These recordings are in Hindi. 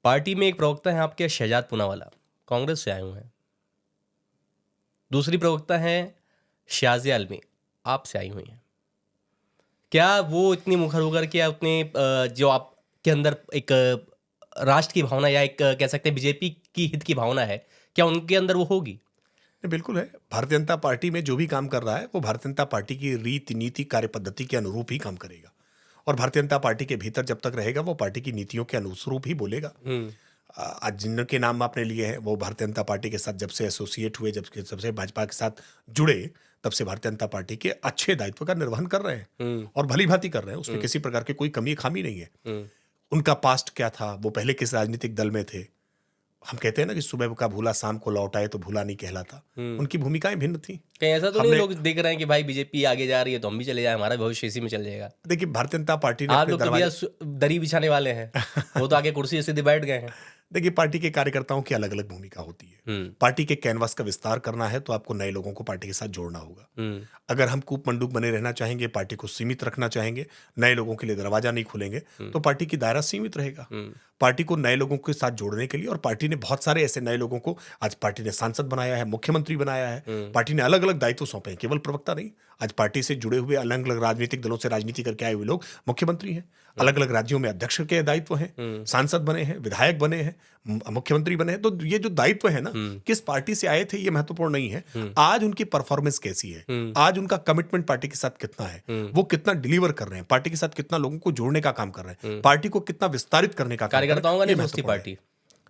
पार्टी में एक प्रवक्ता है आपके शहजाद पूनावाला, कांग्रेस से आए हुए हैं। दूसरी प्रवक्ता हैं शाजिया आलमी, आपसे आई हुई हैं। क्या वो इतनी मुखर होकर के अपने जो आपके अंदर एक राष्ट्र की भावना या एक कह सकते हैं बीजेपी की हित की भावना है, क्या उनके अंदर वो होगी? नहीं, बिल्कुल है। भारतीय जनता पार्टी में जो भी काम कर रहा है वो भारतीय जनता पार्टी की रीति नीति कार्य पद्धति के अनुरूप ही काम करेगा। और भारतीय जनता पार्टी के भीतर जब तक रहेगा वो पार्टी की नीतियों के अनुरूप ही बोलेगा। आज जिनके नाम आपने लिए हैं वो भारतीय जनता पार्टी के साथ जब से एसोसिएट हुए, जब से भाजपा के साथ जुड़े, तब से भारतीय जनता पार्टी के अच्छे दायित्व का निर्वहन कर रहे हैं और भली भांति कर रहे हैं। उसमें किसी प्रकार की कोई कमी खामी नहीं है। उनका पास्ट क्या था, वो पहले किस राजनीतिक दल में थे। हम कहते हैं ना कि सुबह का भूला शाम को लौट आए तो भूला नहीं कहलाता। उनकी भूमिकाएं भिन्न थी। कहीं ऐसा तो नहीं लोग देख रहे हैं कि भाई बीजेपी आगे जा रही है तो हम भी चले जाए, हमारा भविष्य इसी में चल जाएगा? देखिए, भारतीय जनता पार्टी ने आप अपने लोग तो भैया दरी बिछाने वाले हैं, वो तो आगे कुर्सी से बैठ गए हैं। देखिए, पार्टी के कार्यकर्ताओं की अलग अलग भूमिका होती है। पार्टी के कैनवास का विस्तार करना है तो आपको नए लोगों को पार्टी के साथ जोड़ना होगा। अगर हम कूप मंडूक बने रहना चाहेंगे, पार्टी को सीमित रखना चाहेंगे, नए लोगों के लिए दरवाजा नहीं खोलेंगे, तो पार्टी की दायरा सीमित रहेगा। पार्टी को नए लोगों के साथ जोड़ने के लिए, और पार्टी ने बहुत सारे ऐसे नए लोगों को आज पार्टी ने सांसद बनाया है, मुख्यमंत्री बनाया है। पार्टी ने अलग अलग दायित्व सौंपे हैं, केवल प्रवक्ता नहीं। आज पार्टी से जुड़े हुए अलग अलग राजनीतिक दलों से राजनीति करके आए हुए लोग मुख्यमंत्री हैं। अलग अलग राज्यों में अध्यक्ष के दायित्व हैं, सांसद बने हैं, विधायक बने हैं, मुख्यमंत्री बने हैं। तो ये जो दायित्व है ना, किस पार्टी से आए थे ये महत्वपूर्ण नहीं है। आज उनकी परफॉर्मेंस कैसी है, आज उनका कमिटमेंट पार्टी के साथ कितना है, वो कितना डिलीवर कर रहे हैं, पार्टी के साथ कितना लोगों को जोड़ने का काम कर रहे हैं, पार्टी को कितना विस्तारित करने का काम कर रहे हैं। कार्यकर्ताओं का नहीं सोचती पार्टी?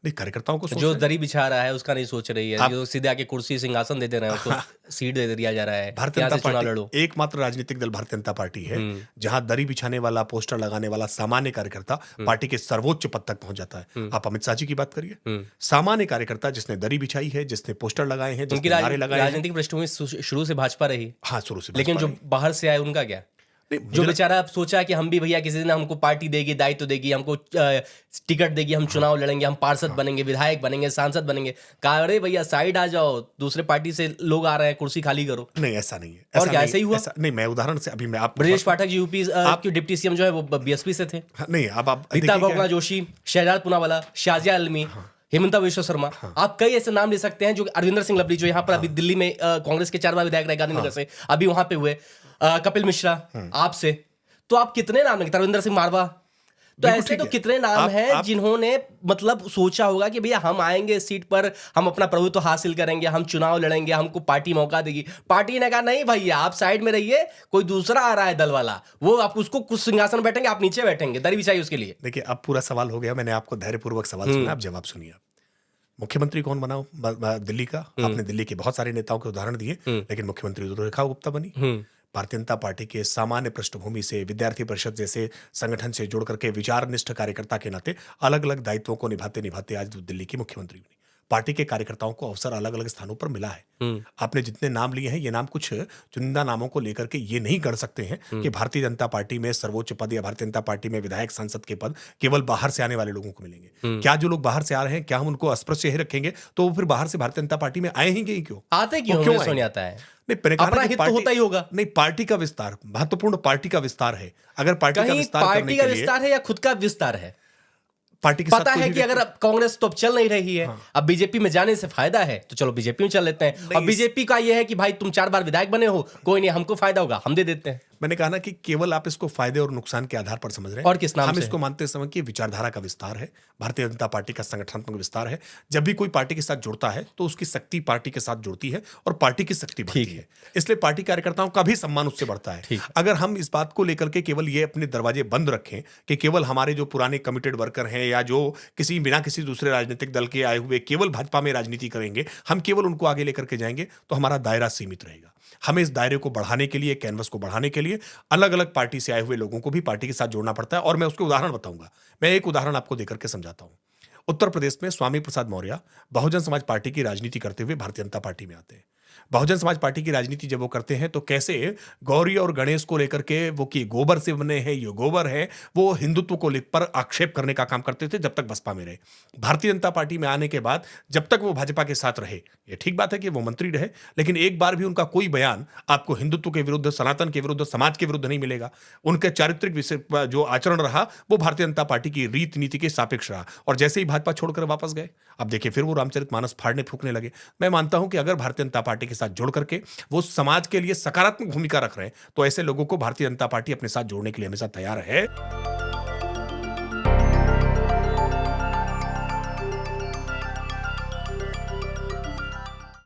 नहीं, कार्यकर्ताओं को जो दरी बिछा रहा है उसका नहीं सोच रही है, जो सीधे आके कुर्सी सिंहासन दे रहे हैं उसको सीट दे दिया जा रहा है। भारतीय जनता पार्टी एकमात्र राजनीतिक दल भारतीय जनता पार्टी है जहां दरी बिछाने वाला, पोस्टर लगाने वाला सामान्य कार्यकर्ता पार्टी के सर्वोच्च पद तक पहुंच जाता है। आप अमित शाह जी की बात करिए, सामान्य कार्यकर्ता जिसने दरी बिछाई है, जिसने पोस्टर लगाए हैं, जिसने नारे लगाए हैं। राजनीतिक पृष्ठभूमि शुरू से भाजपा रही। हाँ, शुरू से। लेकिन जो बाहर से आए उनका क्या? जो बेचारा सोचा कि हम भी भैया किसी दिन हमको पार्टी देगी, दायित्व देगी, हमको टिकट देगी, हम चुनाव लड़ेंगे, हम पार्षद बनेंगे, विधायक बनेंगे, सांसद बनेंगे। कहा अरे भैया साइड आ जाओ, दूसरे पार्टी से लोग आ रहे हैं, कुर्सी खाली करो। नहीं, ऐसा नहीं है। और क्या ऐसा ही हुआ? नहीं, मैं उदाहरण से अभी मैं आप ब्रजेश पाठक जी यूपी आपके डिप्टी सीएम जो है वो बीएसपी से थे। नहीं, अब आप रीता बहुगुणा जोशी, शहजाद पूनावाला, शाजिया आलमी, हेमंता विश्व शर्मा, आप कई ऐसे नाम ले सकते हैं। जो अरविंदर सिंह लवली जो यहाँ पर अभी दिल्ली में कांग्रेस के 4 बार विधायक रहे गांधीनगर से, अभी वहां पे हुए। कपिल मिश्रा आपसे, तो आप कितने नाम लेंगे? रविंद्र सिंह मारवा, तो ऐसे तो कितने नाम हैं जिन्होंने मतलब सोचा होगा कि भैया हम आएंगे इस सीट पर, हम अपना प्रभुत्व हासिल करेंगे, हम चुनाव लड़ेंगे, हमको पार्टी मौका देगी। पार्टी ने कहा नहीं भैया आप साइड में रहिए, कोई दूसरा आ रहा है दल वाला, वो आप उसको कुछ सिंहासन बैठेंगे, आप नीचे बैठेंगे, दरी बिछाइए उसके लिए। देखिए, अब पूरा सवाल हो गया। मैंने आपको धैर्यपूर्वक सवाल सुना, आप जवाब सुनिए। मुख्यमंत्री कौन बना दिल्ली का? आपने दिल्ली के बहुत सारे नेताओं के उदाहरण दिए, लेकिन मुख्यमंत्री तो रेखा गुप्ता बनी। भारतीय जनता पार्टी के सामान्य पृष्ठभूमि से, विद्यार्थी परिषद जैसे संगठन से जुड़ करके विचारनिष्ठ कार्यकर्ता के नाते अलग अलग दायित्वों को निभाते निभाते आज दिल्ली की मुख्यमंत्री बनी। पार्टी के कार्यकर्ताओं को अवसर अलग अलग स्थानों पर मिला है। आपने जितने नाम लिए हैं, ये नाम कुछ चुनिंदा नामों को लेकर के ये नहीं गढ़ सकते हैं कि भारतीय जनता पार्टी में सर्वोच्च पद या भारतीय जनता पार्टी में विधायक सांसद के पद केवल बाहर से आने वाले लोगों को मिलेंगे। क्या जो लोग बाहर से आ रहे हैं, क्या हम उनको अस्पृश्य ही रखेंगे? तो वो फिर बाहर से भारतीय जनता पार्टी में आएंगे ही क्यों? आते क्यों नहीं आता है? नहीं, अपना हित तो होता ही होगा। नहीं, पार्टी का विस्तार महत्वपूर्ण, पार्टी का विस्तार है। अगर पार्टी का विस्तार पार्टी का विस्तार है या खुद का विस्तार है? पार्टी के पता है कि अगर अब कांग्रेस तो अब चल नहीं रही है, अब बीजेपी में जाने से फायदा है तो चलो बीजेपी में चल लेते हैं। अब बीजेपी का यह है कि भाई तुम 4 बार विधायक बने हो, कोई नहीं, हमको फायदा होगा, हम दे देते हैं। मैंने कहा ना कि केवल आप इसको फायदे और नुकसान के आधार पर समझ रहे हैं। और किस नाम हम से? इसको मानते समय कि विचारधारा का विस्तार है, भारतीय जनता पार्टी का संगठनात्मक विस्तार है। जब भी कोई पार्टी के साथ जुड़ता है तो उसकी शक्ति पार्टी के साथ जुड़ती है और पार्टी की शक्ति बढ़ती है। इसलिए पार्टी कार्यकर्ताओं का भी सम्मान उससे बढ़ता है। अगर हम इस बात को लेकर के केवल ये अपने दरवाजे बंद रखें कि केवल हमारे जो पुराने कमिटेड वर्कर हैं या जो बिना किसी दूसरे राजनीतिक दल के आए हुए केवल भाजपा में राजनीति करेंगे, हम केवल उनको आगे लेकर के जाएंगे, तो हमारा दायरा सीमित रहेगा। हमें इस दायरे को बढ़ाने के लिए, कैनवस को बढ़ाने के लिए अलग अलग पार्टी से आए हुए लोगों को भी पार्टी के साथ जोड़ना पड़ता है। और मैं उसके उदाहरण बताऊंगा। मैं एक उदाहरण आपको देकर के समझाता हूं। उत्तर प्रदेश में स्वामी प्रसाद मौर्य बहुजन समाज पार्टी की राजनीति करते हुए भारतीय जनता पार्टी में आते हैं। बहुजन समाज पार्टी की राजनीति जब वो करते हैं तो कैसे गौरी और गणेश को लेकर के वो कि गोबर से बने हैं, ये गोबर है, वो हिंदुत्व को लेकर आक्षेप करने का काम करते थे जब तक बसपा में रहे। भारतीय जनता पार्टी में आने के बाद जब तक वो भाजपा के साथ रहे, ये ठीक बात है कि वो मंत्री रहे, लेकिन एक बार भी उनका कोई बयान आपको हिंदुत्व के विरुद्ध, सनातन के विरुद्ध, समाज के विरुद्ध नहीं मिलेगा। उनके चारित्रिक विषय जो आचरण रहा वो भारतीय जनता पार्टी की रीत नीति के सापेक्ष रहा, और जैसे ही भाजपा छोड़कर वापस गए, अब देखिए फिर वो रामचरितमानस फाड़ने फूकने लगे। मैं मानता हूं कि अगर भारतीय जनता पार्टी के साथ जुड़ करके वो समाज के लिए सकारात्मक भूमिका रख रहे हैं तो ऐसे लोगों को भारतीय जनता पार्टी अपने साथ जोड़ने के लिए हमेशा तैयार है।